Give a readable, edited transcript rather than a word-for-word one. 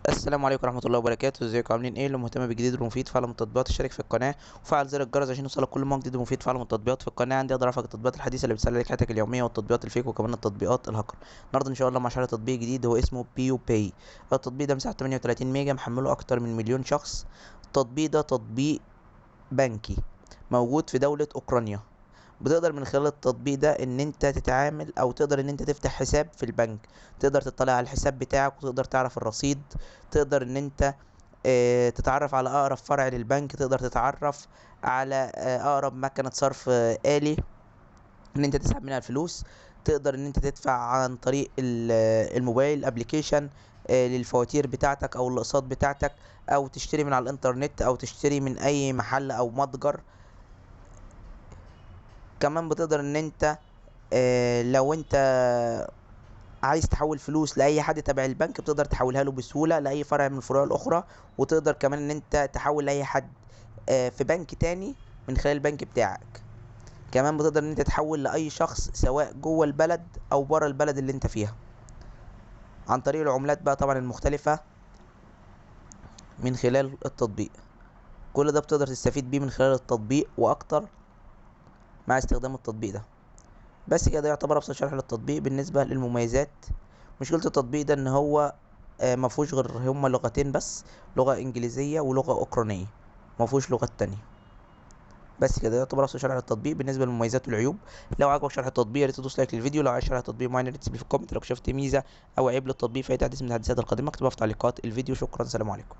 السلام عليكم ورحمة الله وبركاته. ازيكم عاملين ايه؟ اللي مهتم بالجديد والمفيد في عالم التطبيقات اشترك في القناة وفعل زر الجرس عشان يوصلك كل ما جديد ومفيد في عالم التطبيقات. في القناة عندي اقدر ارفع التطبيقات الحديثة اللي بتسهل عليك حياتك اليومية والتطبيقات الفيك وكمان التطبيقات الهاكر. النهارده ان شاء الله مع شرح تطبيق جديد هو اسمه بيو باي. التطبيق ده مساحته 38 ميجا، محمله اكتر من مليون شخص. التطبيق ده تطبيق بنكي موجود في دولة اوكرانيا. بتقدر من خلال التطبيق ده ان انت تتعامل او تقدر ان انت تفتح حساب في البنك، تقدر تطلع على الحساب بتاعك وتقدر تعرف الرصيد، تقدر ان انت تتعرف على اقرب فرع للبنك، تقدر تتعرف على اقرب مكنة صرف آلي ان انت تسحب منها الفلوس، تقدر ان انت تدفع عن طريق الموبايل ابليكيشن للفواتير بتاعتك او الاقساط بتاعتك، او تشتري من على الانترنت او تشتري من اي محل او متجر. كمان بتقدر ان انت لو انت عايز تحول فلوس لاي حد تبع البنك بتقدر تحولها له بسهولة لاي فرع من الفروع الاخرى، وتقدر كمان ان انت تحول لاي حد في بنك تاني من خلال البنك بتاعك. كمان بتقدر ان انت تحول لاي شخص سواء جوه البلد او بره البلد اللي انت فيها عن طريق العملات بقى طبعا المختلفة من خلال التطبيق. كل ده بتقدر تستفيد بيه من خلال التطبيق واكتر مع استخدام التطبيق ده. بس كده يعتبر ابسط شرح للتطبيق. بالنسبة للمميزات، مشكلة التطبيق ده ان هو مفهوش غير هما لغتين بس، لغة انجليزية ولغة اوكرانية، مفهوش لغات تانية. بس كده يعتبر ابسط شرح للتطبيق بالنسبة للمميزات والعيوب. لو عجبك شرح التطبيق يا ريت تدوس لايك للفيديو. لو عايز شرح التطبيق معين يا ريت تسيب لي في الكومنت. لو شفت ميزة او عيب للتطبيق في اي تحديث من التحديثات القادمة اكتبها في تعليقات الفيديو. شكرا، سلام عليكم.